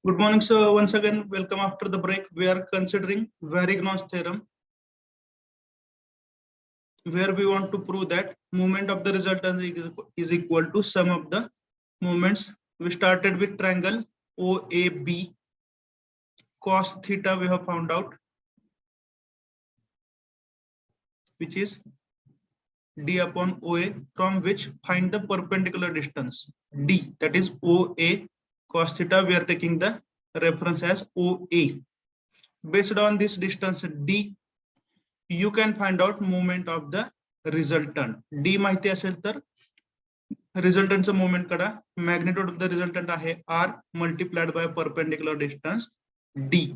Good morning, sir. Once again, welcome after the break. We are considering Varigno's theorem, where we want to prove that moment of the resultant is equal to sum of the moments. We started with triangle OAB. Cos theta we have found out, which is d upon OA, from which find the perpendicular distance d, that is OA. Cos theta we are taking the reference as OA. Based on this distance d, you can find out moment of the resultant. d माहिती असेल तर resultantचं moment काढा. Magnitude of the resultant आहे r multiplied by perpendicular distance d.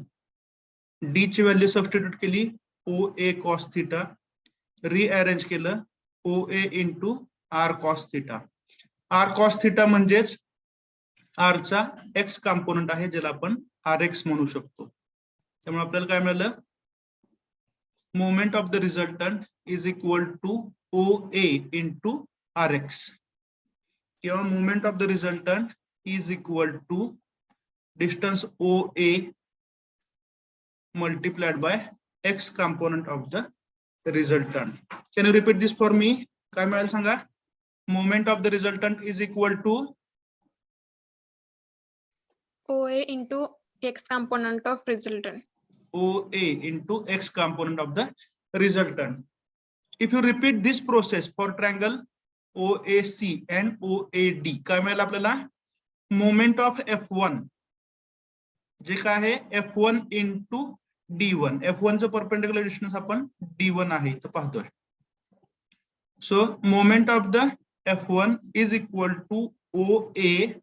d ची value substitute केली OA cos theta, rearrange केलं OA into r cos theta. r cos theta म्हणजेच r चा x कंपोनेंट आहे, ज्याला आपण rx म्हणू शकतो. त्यामुळे आपल्याला काय मिळालं, moment of the resultant is equal to OA into rx, किंवा moment of the resultant is equal to distance OA multiplied by x component of the resultant. Can you repeat this for me? काय मिळालं सांगा. Moment of the resultant is equal to OA into x component of resultant. OA into x component of the resultant. If you repeat this process for triangle OAC and OAD, काय मिळेल आपल्याला, moment of F1 जे काय आहे F1 into D1. F1 चं perpendicular distance आपण D1 आहे इथं पाहतोय. So moment of the F1 is equal to OA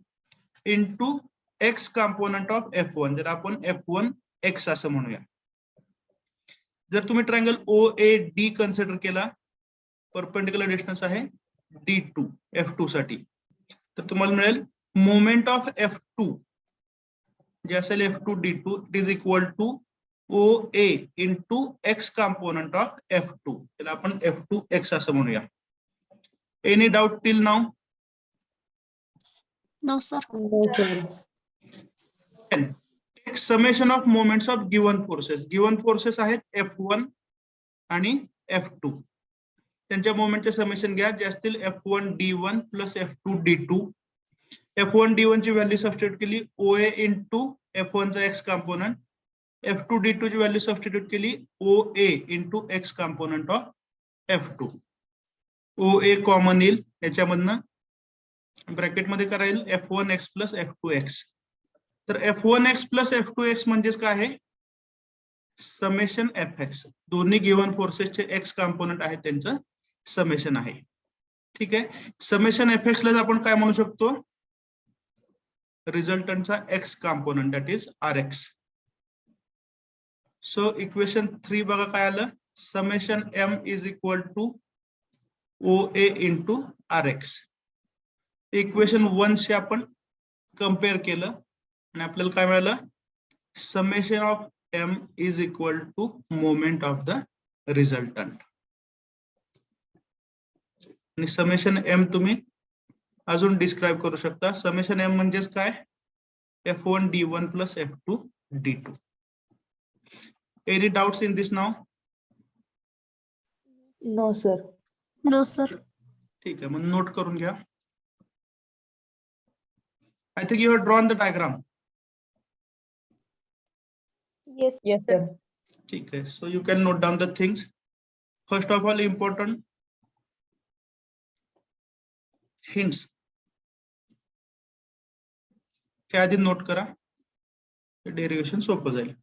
into x component of F1, जर आपण F1 x असं म्हणूया. जर तुम्ही ट्रायंगल OAD कन्सिडर केला, परपेंडिक्युलर डिस्टन्स आहे D2 F2 साठी, तर तुम्हाला मिळेल मोमेंट ऑफ F2 जे असेल F2 D2 it is equal to OA into x component of F2, त्याला आपण F2 x असं म्हणूया. Any doubt till now? No, sir. Take summation of moments of given forces. Given forces आहेत F1 आणि F2. त्यांच्या मोमेंटचे summation घ्या, जे असतील F1 D1 plus F2 D2. F1 D1 ची व्हॅल्यू सबस्टिट्यूट केली OA इंटू F1 चा x कंपोनेंट, F2 D2 ची value substitute केली OA into x component of F2. OA common येईल, याच्यामधनं ब्रॅकेट मध्ये करायला F1x प्लस F2x. तर F1x प्लस F2x म्हणजेच काय आहे, समेशन Fx. दोन्ही गिव्हन फोर्सेसचे x कंपोनेंट आहेत, त्यांचं समेशन आहे. ठीक आहे. समेशन Fx ला आपण काय म्हणू शकतो, रिझल्टंटचा x component, that is Rx. So equation 3 बघा काय आलं, summation M is equal to OA into Rx. Equation 1 शी आपण कम्पेअर केलं आणि आपल्याला काय मिळालं, summation of M is equal to moment of the resultant. आणि समेशन M तुम्ही अजून डिस्क्राइब करू शकता. समेशन M म्हणजेच काय, F1 D1 plus F2 D2. Any doubts in this now? No, sir. No, sir. ठीक आहे, मग नोट करून घ्या. I think you have drawn the diagram. Yes, sir. ठीक है, so you can note down the things. First of all, important hints हे आधी note करा, derivation सोपं जाईल.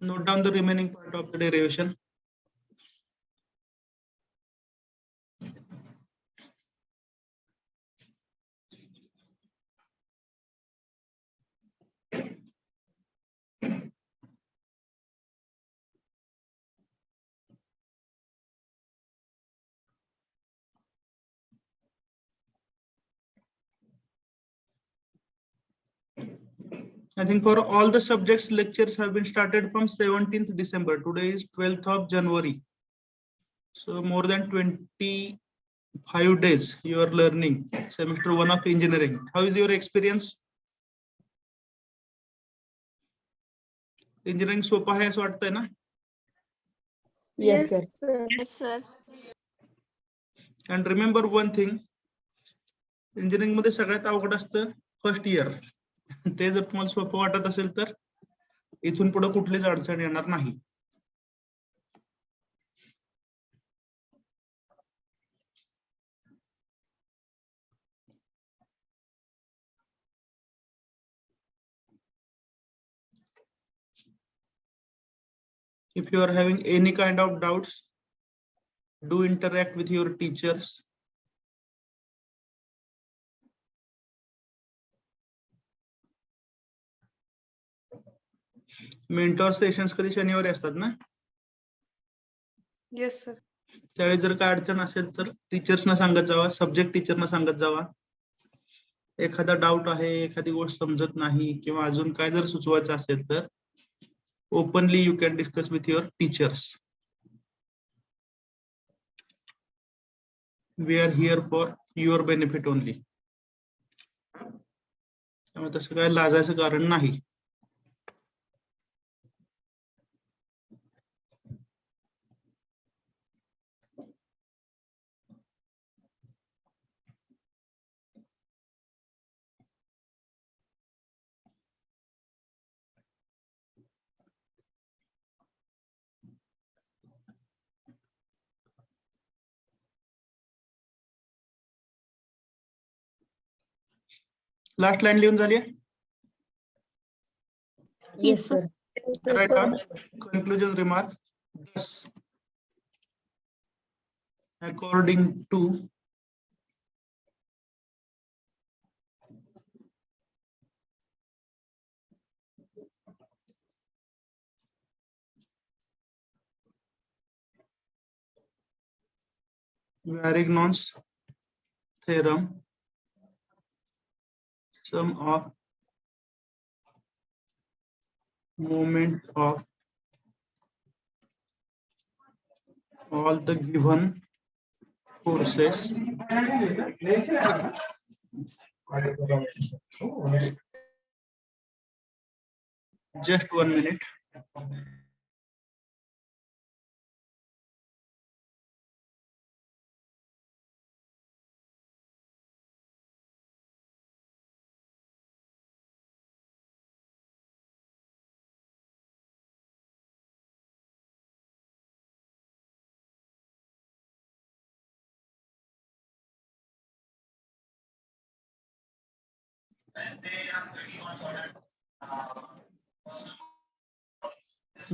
Note down the remaining part of the derivation. I think for all the subjects, lectures have been started from 17th December. Today is 12th of January. So more than 25 days you are learning semester 1 of engineering. How is your experience? Engineering सोपं आहे असं वाटतंय ना? Yes, sir. Yes, sir. And remember one thing, engineering मध्ये सगळ्यात अवघड असतं first year. ते जर तुम्हाला सोपं वाटत असेल तर इथून पुढे कुठलीच अडचण येणार नाही. If you are having any kind of doubts, do interact with your teachers. Mentor sessions कधी शनिवारी असतात ना? Yes, sir. त्यावेळी जर काय अडचण असेल तर टीचर्सना सांगत जावा, सब्जेक्ट टीचरना सांगत जावा. एखादा डाऊट आहे, एखादी गोष्ट समजत नाही किंवा अजून काय जर सुचवायचं असेल तर openly you can discuss with your teachers. We are here for your benefit only. त्यामुळे तसं काय लाजायचं कारण नाही. लास्ट लाईन लिहून झाली? Yes, sir. Write down conclusion remark. Thus, according to Varignon's theorem, sum of moment of all the given forces just 1 minute.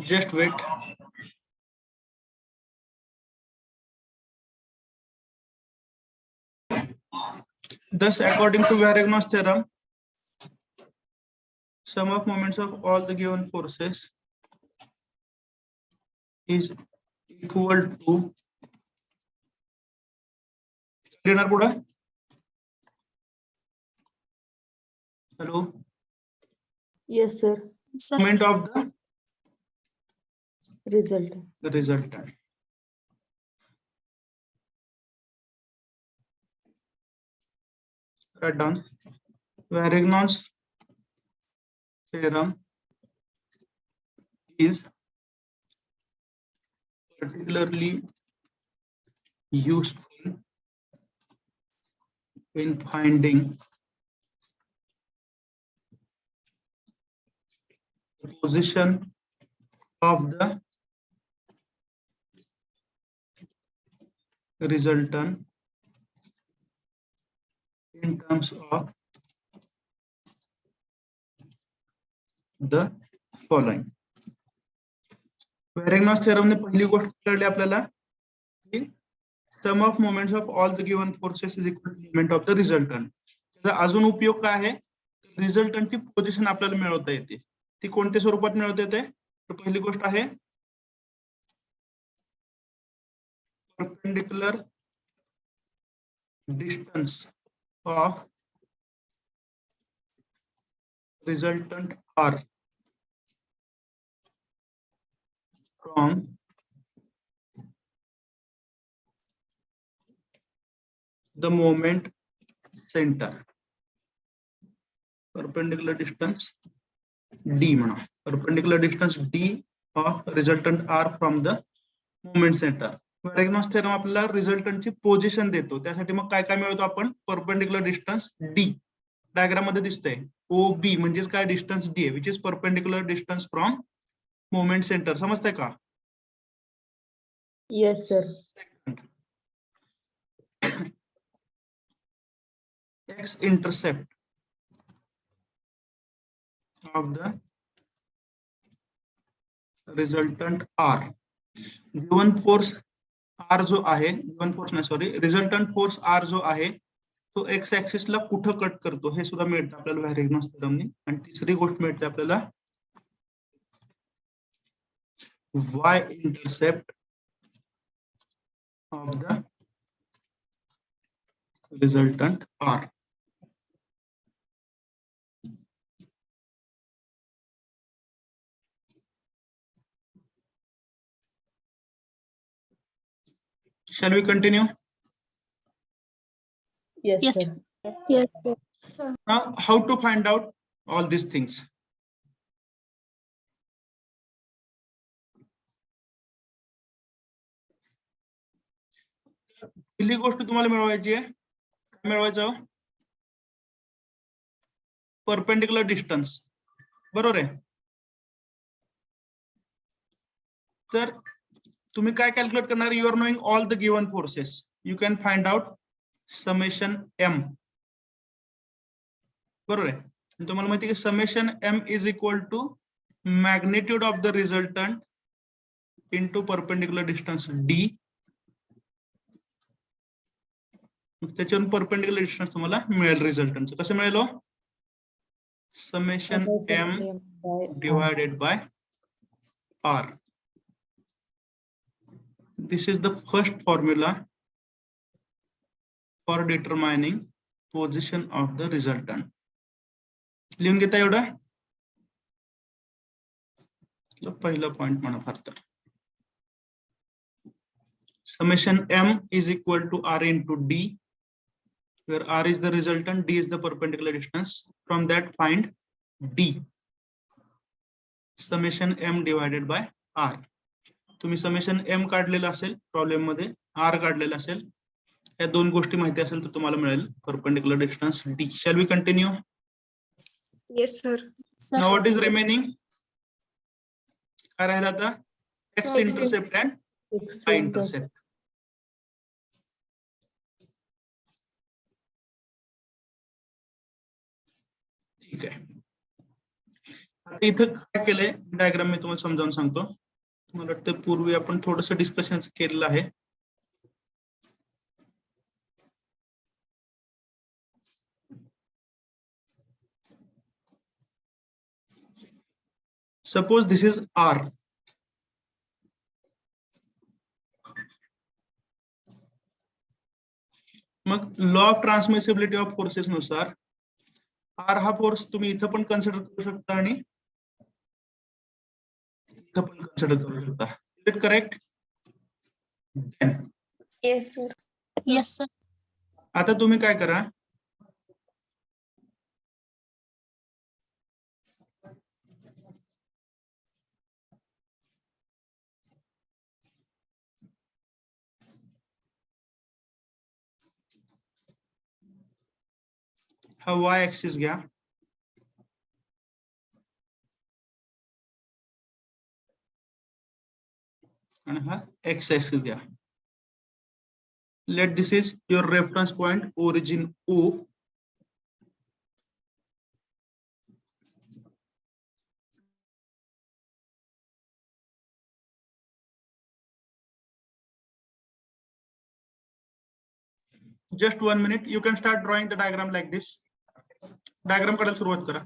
Just wait. Thus, according to Varignon's theorem, sum of moments of all the given forces is equal to hello, Yes, sir. moment of the Result. resultant. Write down Varignon's theorem is particularly useful in finding the position of the resultant in terms of the following. व्हेरेग्नॉस थेरमने पहिली गोष्ट कळली आपल्याला की sum of moments of all the given forces is equal to moment of the resultant. त्याचा अजून उपयोग काय आहे, रिझल्टंटची पोझिशन आपल्याला मिळवता येते. ती कोणत्या स्वरूपात मिळवता येते? तर पहिली गोष्ट आहे perpendicular distance of resultant r from the moment center. Perpendicular distance d म्हणा, perpendicular distance d of resultant r from the moment center. Varignon's theorem आपल्याला रिझल्टंटची पोझिशन देतो. त्यासाठी मग काय काय मिळवतो आपण? Perpendicular distance d. डायग्राम मध्ये दिसतंय OB म्हणजेच काय, डिस्टन्स d आहे, which is perpendicular distance from moment centre. समजतंय का? Yes, sir. X intercept of the resultant R. Given force R जो आहे, given force नाही सॉरी, resultant force R जो आहे तो एक्स ऍक्सिस ला कुठं कट करतो हे सुद्धा मिळतं आपल्याला व्हेरेग्नॉस थेरमने. आणि तिसरी गोष्ट मिळते आपल्याला y intercept of the resultant R. Shall we continue? Yes, Yes. sir. Yes. Now, how to find out all these things? पहिली गोष्ट तुम्हाला मिळवायची आहे, काय मिळवायचं? Perpendicular distance. बरोबर आहे. तर तुम्ही काय कॅल्क्युलेट करणार? You are knowing all the given forces. You can find out summation m. बरोबर आहे. तुम्हाला माहिती आहे की summation m is equal to magnitude of the resultant into perpendicular distance d. त्याच्यावरून परपेंडिक्युलर डिस्टन्स तुम्हाला मिळेल रिझल्टंटचं. कसं मिळेल? Summation m divided by r. This is the first formula for determining position of the resultant. लिहून घेता एवढं? पहिला पॉइंट म्हणा फार तर. Summation m is equal to r into d, where r is the resultant, d is the perpendicular distance. From that find d. Summation m divided by r. तुम्ही summation m काढलेलं असेल problem मध्ये, r काढलेलं असेल, या दोन गोष्टी माहिती असेल तर तुम्हाला मिळेल perpendicular distance d. Shall we continue? Yes, sir. Now what is remaining? काय राहिलं आता? X intercept and y intercept. ठीक आहे. आता इथं काय केलंय डायग्राम मी तुम्हाला समजावून सांगतो. मला वाटतं पूर्वी आपण थोडंसं डिस्कशन केलेलं आहे. Suppose this is R. मग law of transmissibility of forces नुसार R हा फोर्स तुम्ही इथं पण कन्सिडर करू शकता आणि इथं पण कन्सिडर करू शकता. Is it correct? Yes, sir. Yes, sir. आता तुम्ही काय करा, हा y ऍक्सिस घ्या आणि हा x ऍक्सिस घ्या. Let this is your reference point, origin O. Just 1 minute. You can start drawing the diagram like this. Diagram काढायला सुरुवात करा.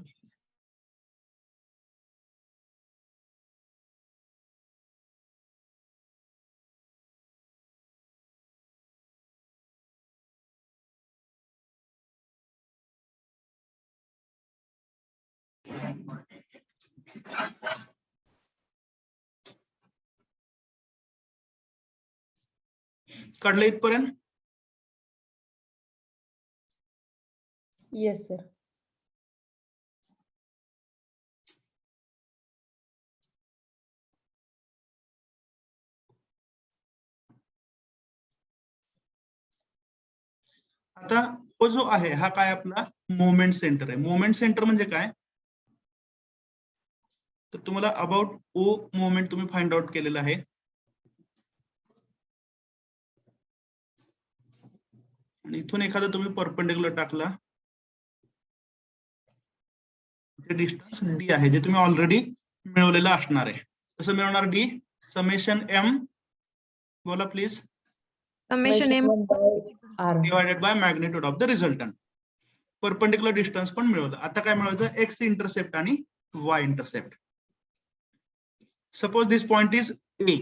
काढलं इथपर्यंत? Yes, sir. आता तो जो आहे हा काय आपला मोमेंट सेंटर आहे. मोमेंट सेंटर म्हणजे काय? तर तुम्हाला अबाउट ओ मोमेंट तुम्ही फाइंड आउट केलेला आहे. आणि इथून एखादा तुम्ही परपेंडिक्युलर टाकला, ते डिस्टन्स डी आहे जे तुम्ही ऑलरेडी मिळवलेलं असणार आहे. कसं मिळवणार डी? समेशन एम, बोला please. Summation M R. Divided by magnitude of the resultant. Perpendicular distance पण मिळवलं. आता काय मिळवायचं? एक्स इंटरसेप्ट आणि y intercept. Suppose this point is A.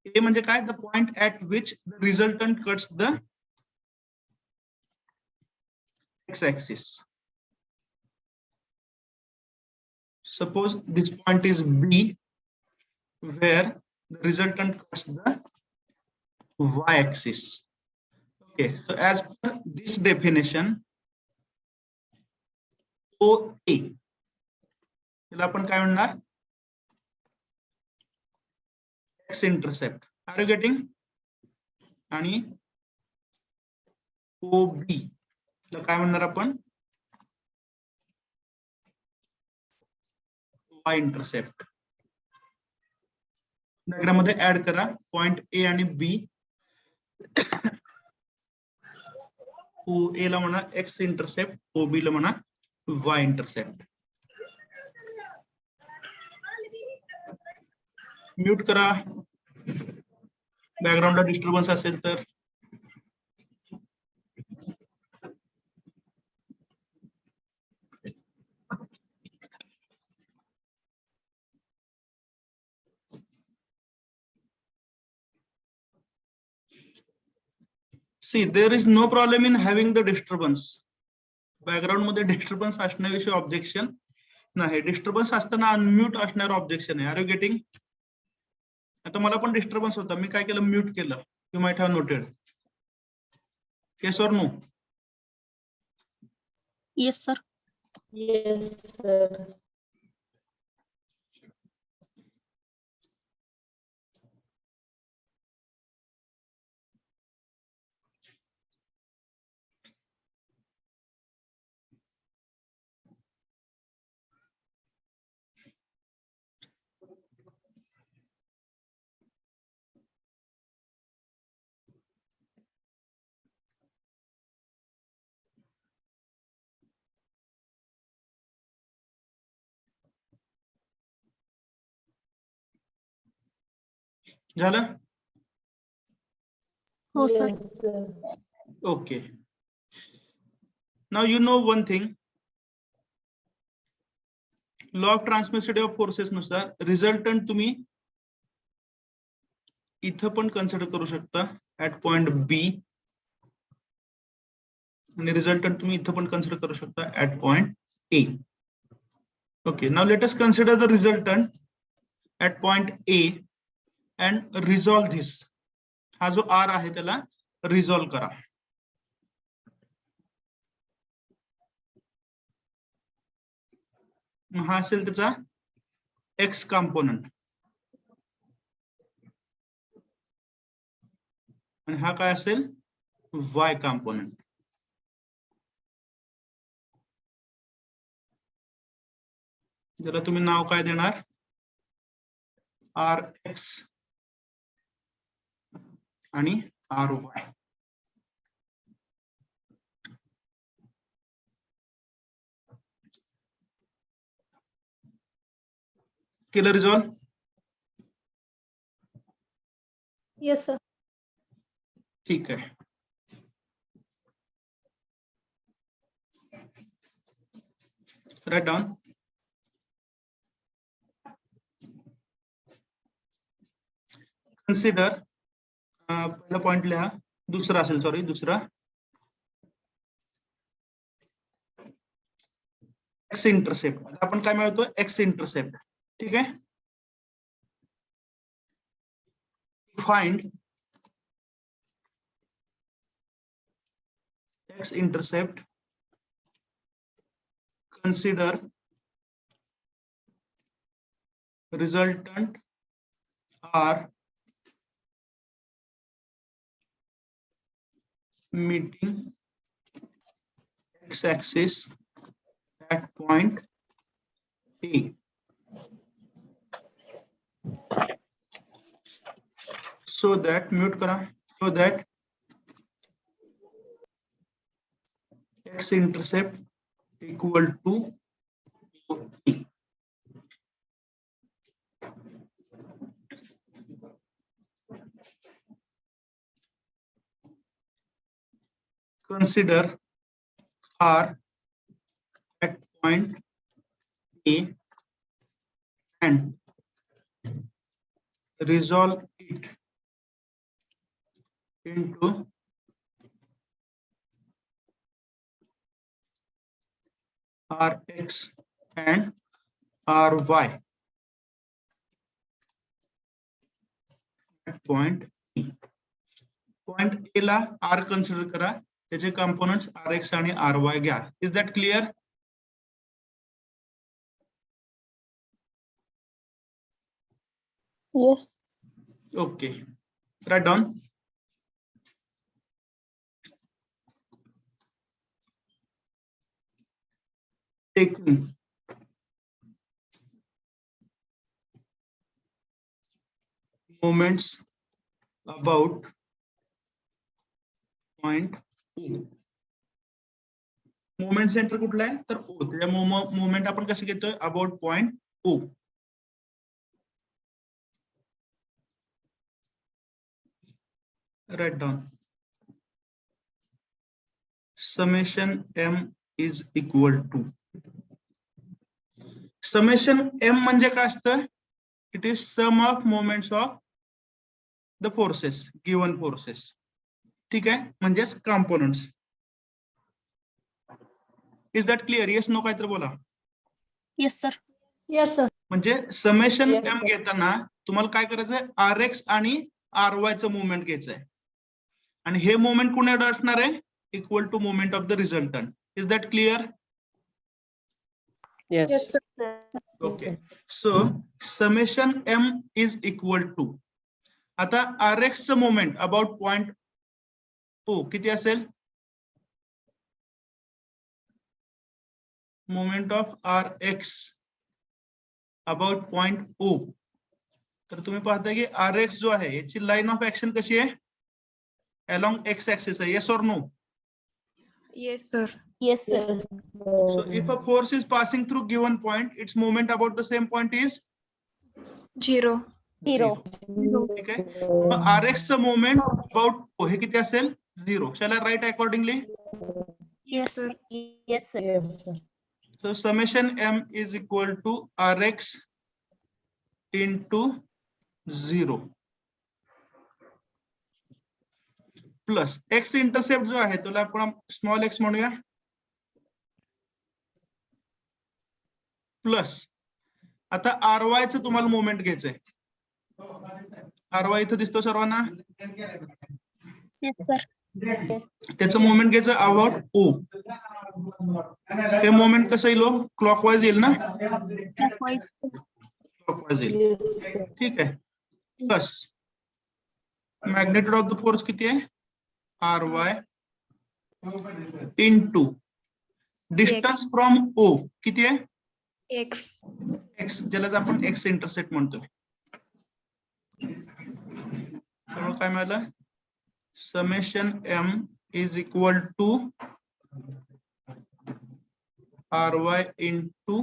A म्हणजे काय? The point at which the resultant cuts the x axis. Suppose this point is B, where the resultant cuts the y-axis. Okay, so as per this definition, OA, त्याला आपण काय म्हणणार? X intercept. Are you getting? आणि OB त्याला काय म्हणणार आपण? Y intercept. Diagram मध्ये ऍड करा पॉइंट ए आणि बी. ओ ए ला म्हणा एक्स इंटरसेप्ट, ओ बी ला म्हणा वाय इंटरसेप्ट. म्यूट करा बॅकग्राऊंडला डिस्टर्बन्स असेल तर. See, there is no problem in having the disturbance. Background मध्ये डिस्टर्बन्स असण्याविषयी ऑब्जेक्शन नाही. डिस्टर्बन्स असताना अनम्यूट असणार ऑब्जेक्शन आहे. Are you getting? आता मला पण डिस्टर्बन्स होता, मी काय केलं? म्यूट केलं. You might have noted. Yes or no? Yes, sir. Yes, sir. झालं? Oh, sir. Yes, sir. Okay. Now you know one thing. Law of transmissivity of forces नुसार resultant तुम्ही इथं पण कन्सिडर करू शकता ऍट पॉइंट बी, आणि resultant तुम्ही इथं पण कन्सिडर करू शकता at point A. Okay, now let us consider the resultant at point A and resolve this. हा जो आर आहे त्याला रिझॉल्व करा. हा असेल त्याचा एक्स कॉम्पोनंट आणि हा काय असेल? Y component. ज्याला तुम्ही नाव काय देणार? आर एक्स आणि आर वाय. केलं रिझॉल्व? Yes, sir. ठीक आहे. Write down. कन्सिडर पहिला पॉइंट लिहा, दुसरा असेल, सॉरी दुसरा, एक्स इंटरसेप्ट. आपण काय मिळवतो? X intercept. ठीक आहे. Find x intercept, consider resultant are meeting x-axis at point A. So that mute करा, so that x intercept equal to OP. Consider R at point A and resolve it into Rx and Ry at point E. Point A ला R consider करा, त्याचे components Rx आणि Ry घ्या. Is that clear? Yes. Okay. Write down. Taking moments about point O. Moment centre कुठला आहे? तर O. त्या moment आपण कसे घेतोय? About point O. Write down. Summation M is equal to. Summation M म्हणजे काय असतं? It is sum of moments of the forces, given forces. ठीक आहे, म्हणजेच components. Is that clear? Yes, no, काहीतरी बोला. Yes, sir. Yes, sir. म्हणजे summation Yes, M sir. घेताना तुम्हाला काय करायचंय? Rx आणि Ry चं मुवमेंट घ्यायचंय आणि हे मुवमेंट कुणाकडे असणार आहे? Equal to moment of the resultant. Is that clear? Yes, sir. Okay. So summation M is equal to, आता Rx चं मुवमेंट अबाउट पॉइंट O किती असेल? Moment of Rx about point O. तर तुम्ही पाहता की Rx जो आहे याची लाईन ऑफ ऍक्शन कशी आहे? अलॉंग एक्स ऍक्सिस आहे. येस और no? Yes, sir. Yes, sir. So if a force is passing through given point, its moment about the same point is 0. Zero. ठीक आहे. मग Rx चं मोमेंट अबाउट O हे किती असेल? 0. Shall I write accordingly? Yes, sir. Yes, sir. Yes, sir. So summation M is equal to Rx into 0 plus x intercept जो आहे त्याला आपण small x म्हणूया, प्लस आता Ry चं तुम्हाला मोमेंट घ्यायचंय. Ry इथं दिसतो सर्वांना? Yes, sir. त्याचं मोमेंट घ्यायचं अबाउट O. हे मोमेंट कसं येईल? क्लॉकवाईज येईल ना? क्लॉकवाईज येईल. Yes, sir. ठीक आहे. Plus magnitude of the force किती आहे? Ry into distance from O किती आहे? X. एक्स, ज्याला आपण एक्स इंटरसेप्ट म्हणतोय. त्यामुळे काय मिळालं? Summation M is equal to Ry into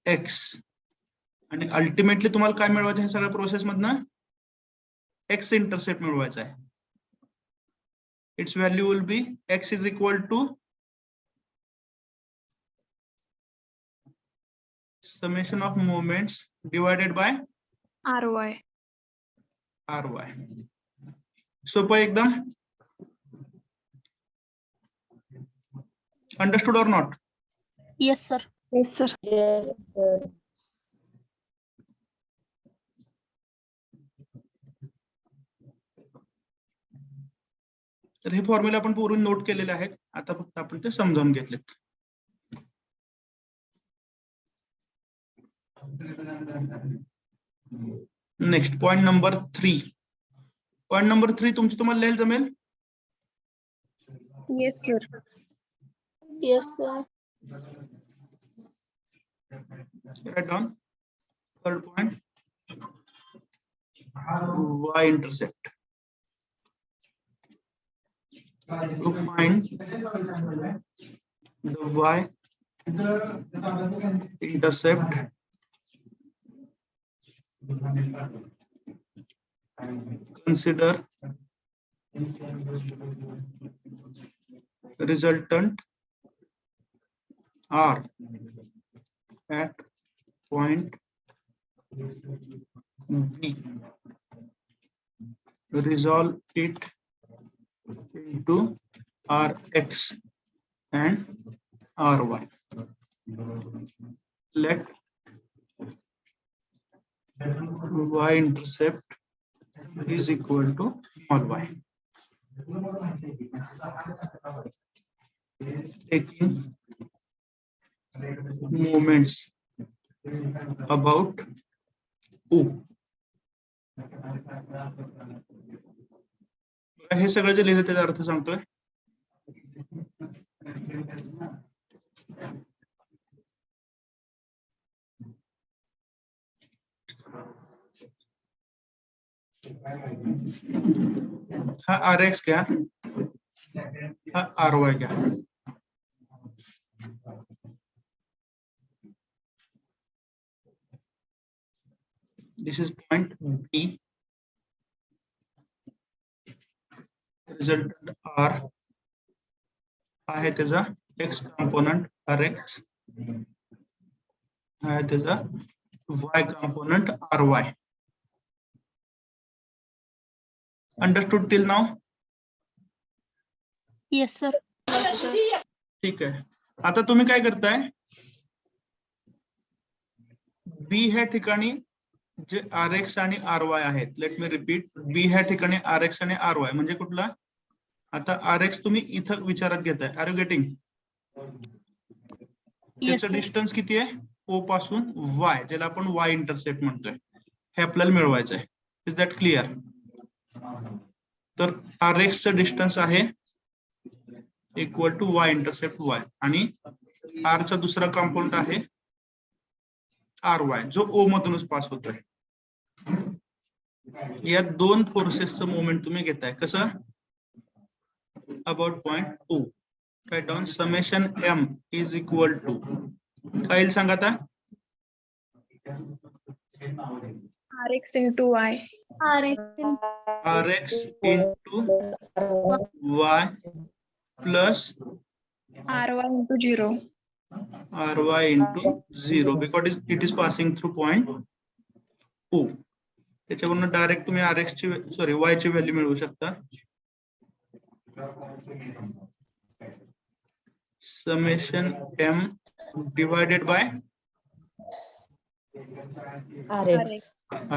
x आणि अल्टिमेटली तुम्हाला काय मिळवायचं? हे सगळ्या प्रोसेस मधनं एक्स इंटरसेप्ट मिळवायचा आहे. its value will be x is equal to summation of moments divided by RY. ry. सोपं आहे एकदम. Understood or not? Yes, sir. Yes, sir. Yes, sir. तर हे फॉर्म्युला आपण पूर्ण नोट केलेले आहेत. आता फक्त आपण ते समजावून घेतलेत. Next point number 3. Point number 3 तुम्हाला लिहायला जमेल? Yes, sir. Yes, sir. Write down. Third point. Y intercept. To find the Y intercept, consider resultant R at point B. Resolve it into Rx and Ry. Let Y intercept is equal to small y. Taking moments about O. हे सगळं जे लिहिलं त्याचा अर्थ सांगतोय. हा Rx घ्या, हा Ry घ्या. This is point B. Resultant R आहे त्याचा x component Rx, आहे त्याचा y component Ry. Understood till now? Yes, sir. ठीक आहे. आता तुम्ही काय करताय, B ह्या ठिकाणी जे Rx आणि Ry आहेत, लेट मी रिपीट, B ह्या ठिकाणी Rx आणि Ry म्हणजे कुठला, आता Rx तुम्ही इथं विचारात घेताय. Are you getting? Yes, त्याचं sir. डिस्टन्स किती आहे O पासून Y, ज्याला आपण Y इंटरसेप्ट म्हणतोय, हे आपल्याला मिळवायचं आहे. Is that clear? तर Rx चं डिस्टन्स आहे equal to Y intercept Y आणि R चा दुसरा कॉम्पोनंट आहे Ry, जो O मधूनच पास होतोय. या दोन फोर्सेसचं मोमेंट तुम्ही घेताय. कसं? About point O. Right down summation M is equal to काय येईल सांगा आता? Rx into Y. Rx into Y plus Ry into 0. Ry into 0 because it is passing through point O. त्याच्यावरून डायरेक्ट तुम्ही Rx ची sorry Y ची value मिळवू शकता. Summation M divided by Rx.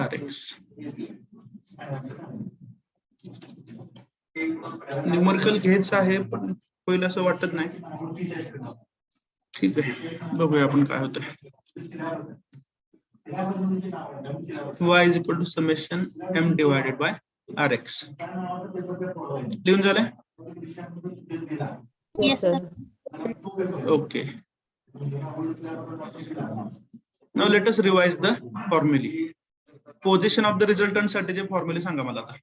Rx. Numerical घ्यायचं आहे पण होईल असं वाटत नाही. ठीक आहे, बघूया आपण काय होतंय. Y is equal to summation M divided by Rx. लिहून झालंय? Yes, sir. Okay. Now let us revise the formulae. Position of the resultant साठी जे फॉर्म्युले सांगा मला आता.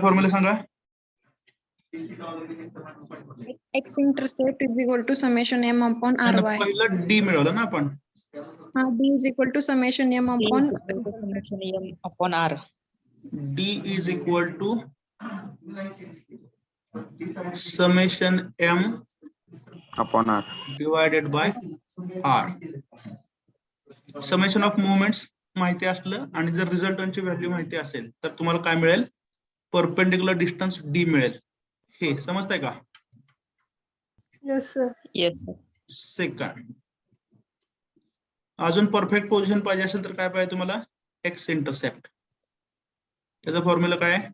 फॉर्म्युले सांगा. X intercept is equal to summation M upon आणि Ry. पहिलं D मिळवलं ना आपण. D is equal to summation M upon M upon R. D is equal to summation M upon R. divided by R. Summation of moments माहिती असलं आणि जर रिझल्टंटची value माहिती असेल तर तुम्हाला काय मिळेल, परपेंडिक्युलर डिस्टन्स डी मिळेल. हे समजतंय का? Yes, sir. Yes, sir. Second, अजून परफेक्ट पोझिशन पाहिजे असेल तर काय पाहिजे तुम्हाला, एक्स इंटरसेप्ट. त्याचा फॉर्म्युला काय आहे,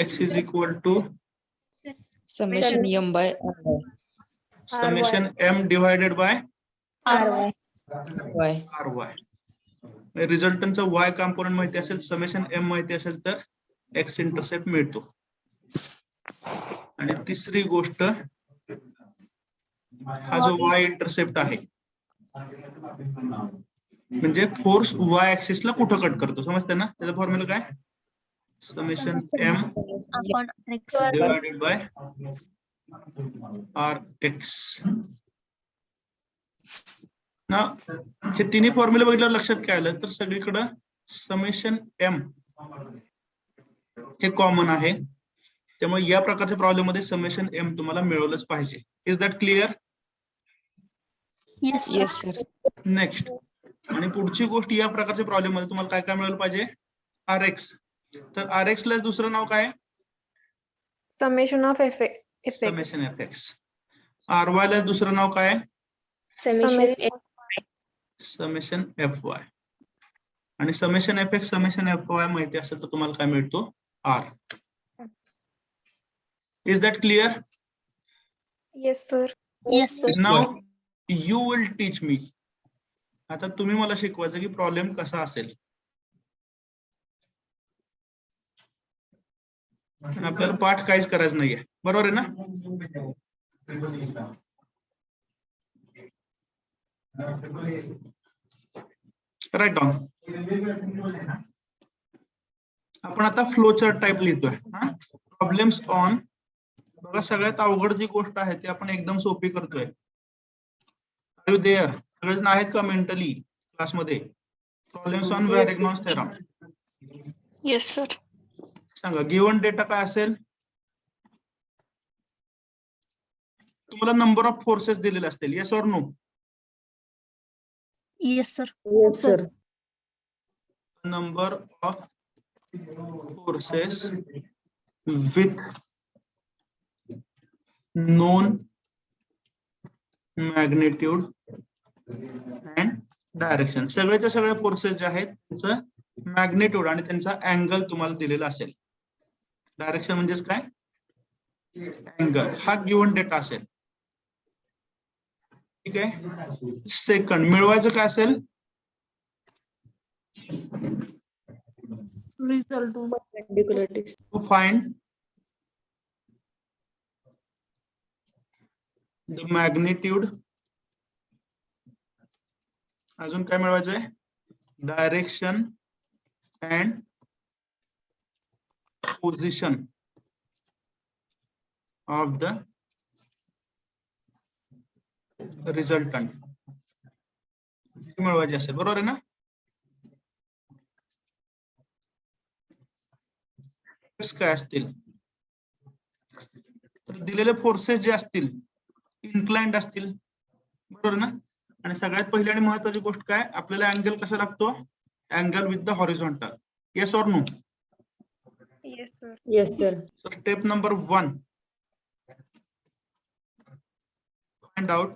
x is equal to Summation M by R. Summation M divided by Ry. Y. R Y. रिझल्टंटचा वाय कॉम्पोनंट माहिती असेल, समेशन एम माहिती असेल तर एक्स इंटरसेप्ट मिळतो. आणि तिसरी गोष्ट, हा जो वाय इंटरसेप्ट आहे म्हणजे फोर्स वाय ऍक्सिसला कुठं कट करतो, समजते ना? त्याचा फॉर्म्युला काय, summation M Upon X. Divided by R X. ना हे तिन्ही फॉर्म्युला बघितल्यावर लक्षात काय आलं तर सगळीकडं समेशन एम हे कॉमन आहे. त्यामुळे या प्रकारच्या प्रॉब्लेम मध्ये समेशन एम तुम्हाला मिळवलंच पाहिजे. Is that clear? Yes, sir. Yes, sir. Next, आणि पुढची गोष्ट, या प्रकारच्या प्रॉब्लेम मध्ये तुम्हाला काय काय मिळालं पाहिजे, आर एक्स. तर आर एक्स ला दुसरं नाव काय, summation of Fx. Summation F X. R Y ला दुसरं नाव काय, Summation समेशन एफ वाय. आणि summation F X summation F Y माहिती असेल तर तुम्हाला काय मिळतो, R. Is that clear? Yes, sir. Yes, sir. Now you will teach me. आता तुम्ही मला शिकवायचं की प्रॉब्लेम कसा असेल. आपल्याला पाठ काहीच करायचं नाहीये, बरोबर आहे ना? Right down. आपण आता फ्लो चार्ट टाइप लिहितोय. प्रॉब्लेम्स ऑन, बघा सगळ्यात अवघड जी गोष्ट आहे ती आपण एकदम सोपी करतोय. Are you there? सगळेजण आहेत का मेंटली क्लासमध्ये? Problems on Varignon's theorem. Yes, sir. सांगा, गिव्हन डेटा काय असेल, तुम्हाला नंबर ऑफ फोर्सेस दिलेले असतील, yes or no? Yes, sir. Yes, sir. Number of forces with known magnitude and direction. सगळ्याच्या सगळ्या फोर्सेस जे आहेत त्यांचं मॅग्निट्यूड आणि त्यांचा अँगल तुम्हाला दिलेला असेल. डायरेक्शन म्हणजेच काय, अँगल. हा गिव्हन डेटा असेल. ठीक आहे. सेकंड, मिळवायचं काय असेल, Result. Perpendicular distance. To find the magnitude. अजून काय मिळवायचंय, direction and position of the resultant मिळवायचे असेल, बरोबर आहे ना? काय असतील तर दिलेले फोर्सेस जे असतील इन्क्लाइंड असतील, बरोबर ना? आणि सगळ्यात पहिली आणि महत्वाची गोष्ट काय, आपल्याला अँगल कसा लागतो, angle with the horizontal. Yes or no? Yes, sir. Yes, sir. So step number 1, find out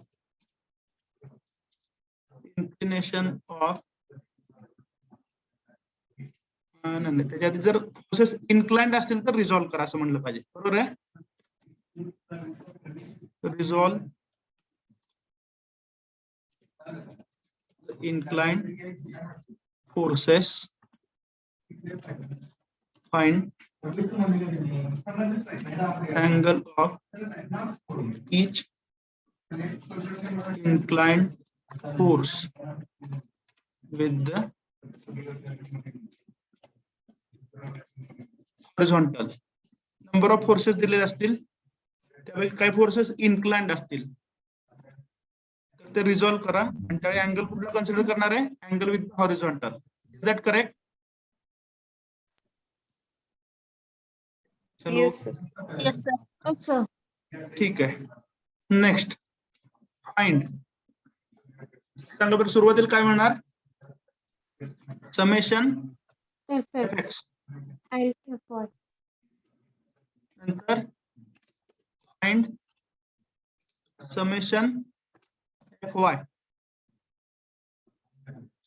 inclination of नाही, त्याच्या आधी जर प्रोसेस इन्क्लाइंड असतील तर रिझॉल्व करा असं म्हणलं पाहिजे, बरोबर आहे? Resolve inclined forces, find angle of each inclined force with the horizontal. Number of forces दिलेले असतील त्यापैकी काही फोर्सेस इन्क्लाइंड असतील तर ते रिझॉल्व्ह करा आणि त्यावेळी अँगल कुठला कन्सिडर करणार आहे angle with horizontal is that correct चलो Yes, sir. Yes, sir. ठीक आहे नेक्स्ट फाइंड सांगा बरं सुरुवातीला काय म्हणणार समेशन एफएक्स नंतर find summation F Y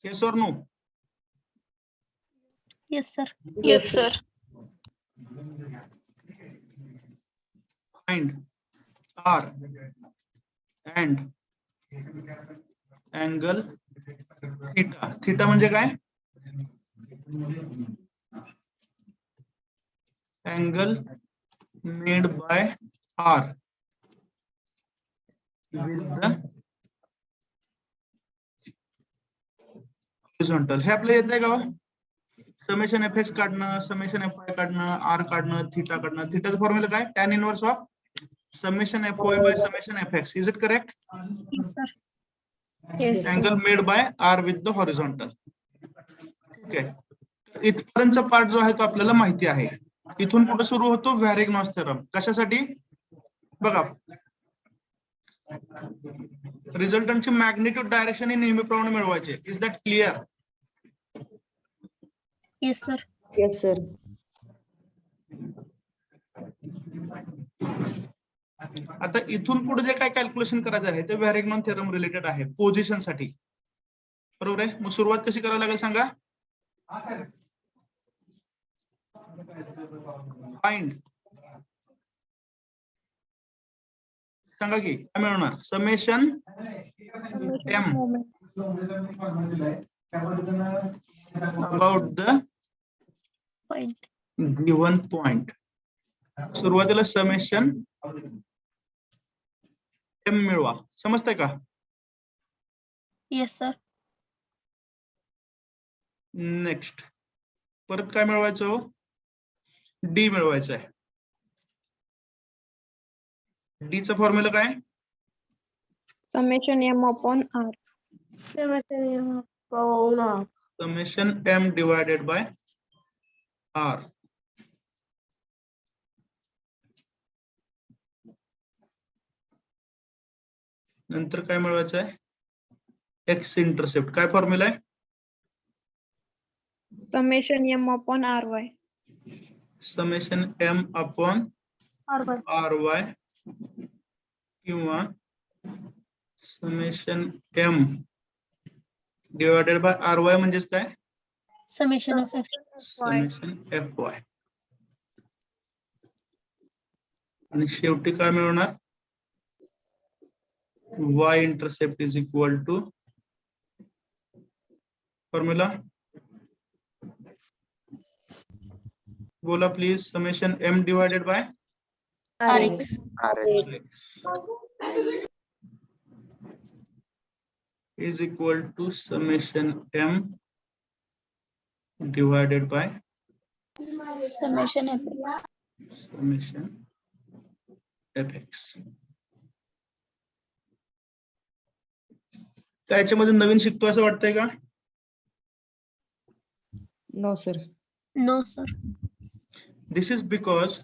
yes और no Yes, sir. Yes, sir. Find R and angle theta theta म्हणजे काय angle made by R with the horizontal हे आपल्याला येत आहे का समेशन एफ एक्स काढणं समेशन एफ वाय काढणं आर काढणं थीटा काढणं थीटाचं फॉर्म्युला काय tan inverse of summation F Y by summation F X is it correct Yes, sir. Yes, angle made by R with the horizontal ठीक आहे इथपर्यंतचा part जो आहे तो आपल्याला माहिती आहे इथून पुढे सुरू होतो व्हॅरेग्नॉस थेरम कशासाठी बघा रिझल्टंटची मॅग्निट्यूड डायरेक्शन हे नेहमीप्रमाणे मिळवायचे is that clear Yes, sir. yes, sir. आता इथून पुढे जे काय कॅल्क्युलेशन करायचं आहे ते व्हॅरेग्नॉन थेरम रिलेटेड आहे पोझिशन साठी बरोबर आहे मग सुरुवात कशी करावी लागेल सांगा फाइंड सांगा की काय मिळणार summation am about the Point. Given point सुरुवातीला समेशन एम मिळवा समजतंय का Yes, sir. नेक्स्ट परत काय मिळवायचं डी मिळवायचं आहे डी चा फॉर्म्युला काय Summation M upon R. Summation M divided by R नंतर काय मिळवायचं आहे एक्स इंटरसेप्ट काय फॉर्म्युला आहे Summation M upon RY. Summation M upon R Y किंवा summation M divided by R Y म्हणजेच काय Summation of F. Summation F Y आणि शेवटी काय मिळवणार y intercept is equal to formula बोला please summation M divided by RX. is equal to summation m divided by Summation of F. summation fx काय याच्यामध्ये नवीन शिकतो असं वाटतंय का No, sir. No, sir. this is because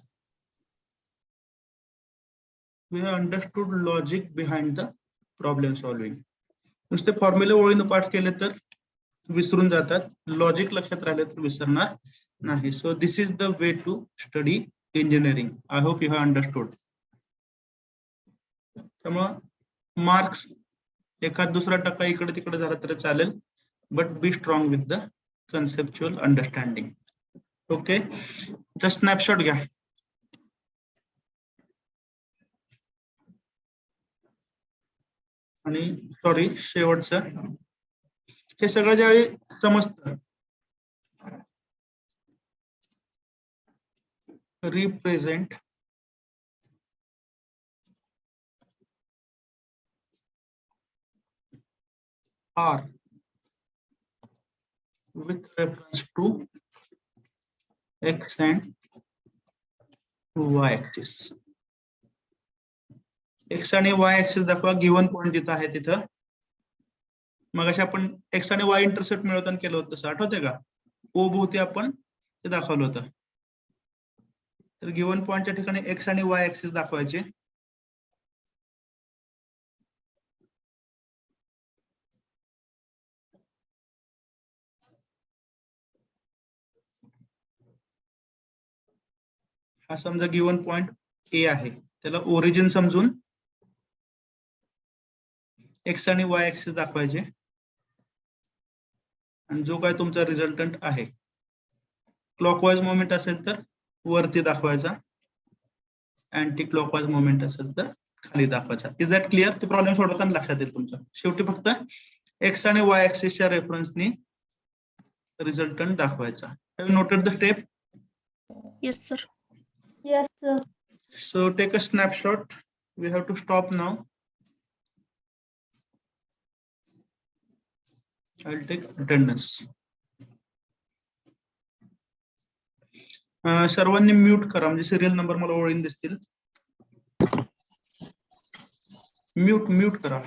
we have understood logic behind the problem solving नुसते फॉर्म्युले ओळीनं पाठ केले तर विसरून जातात लॉजिक लक्षात राहिले तर विसरणार नाही so this is the way to study engineering I hope you have understood त्यामुळे मार्क्स एखाद दुसरा टक्का इकडे तिकडे झाला तर चालेल but be strong with the conceptual understanding okay just snapshot घ्या आणि सॉरी शेवटचं हे सगळं ज्यावेळी समजतं represent R with reference to x and Y axis. X आणि वाय ऍक्सिस दाखवा. गिव्हन पॉईंट जिथं आहे तिथं मगाशी आपण एक्स आणि वाय इंटरसेप्ट मिळवताना केलं होतं तसं आठवतंय का? ओ भोवती आपण ते दाखवलं होतं. तर गिव्हन पॉईंटच्या ठिकाणी एक्स आणि वाय ऍक्सिस दाखवायचे. हा समजा गिव्हन पॉइंट ए आहे, त्याला ओरिजिन समजून एक्स आणि वाय ऍक्सिस दाखवायचे आणि जो काय तुमचा रिझल्टंट आहे क्लॉकवाईज मोमेंट असेल तर वरती दाखवायचा, अँटी क्लॉकवाईज मोमेंट असेल तर खाली दाखवायचा. Is that clear? ते प्रॉब्लेम सोडवताना लक्षात येईल तुमच्या. शेवटी फक्त एक्स आणि वाय ऍक्सिसच्या रेफरन्सनी रिझल्टंट दाखवायचा. Have you noted the step? Yes, sir. Yes, sir. So take a snapshot. We have to stop now. I'll take attendance. सर्वांनी म्यूट करा म्हणजे सिरियल नंबर मला ओळीन दिसतील. म्यूट करा.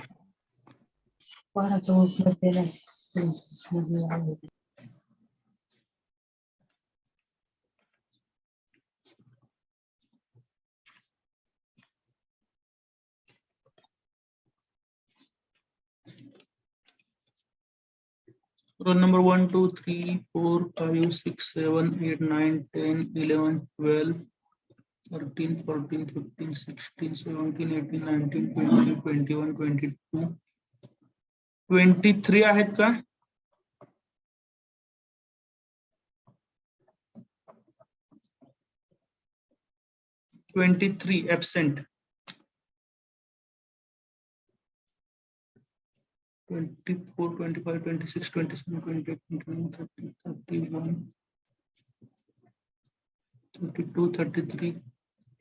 Roll number 1, 2, 3, 4, 5, 6, 7, 8, 9, 10, 11, 12, 13, 14, 15, 16, 17, 18, 19, 20, 21, 22, 23 आहेत का? (23) absent. 24, 25, 26, 27, 28, 29, 30, 31, 32, 33,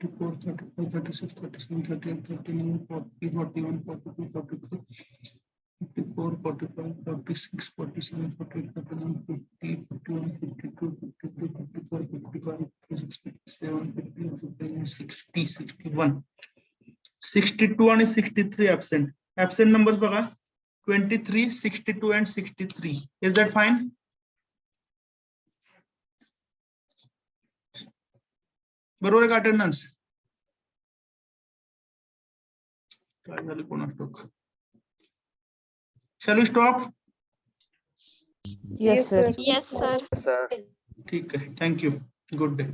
34, 35, 36, 37, 38, 39, 40, 41, 42, 43, 54, 45, 46, 47, 48, 49, 50, 51, 52, 53, 54, 55, 56, 57, 58, 59, 60, 61, 62 आणि 63 absent. Absent numbers बघा. 23, 62 and 63. Is that fine? बरोबर का अटेंडन्स? काय झालं कोणास ठाऊक. Shall we stop? Yes, sir. Yes, sir. Sir. ठीक आहे. Thank you. Good day.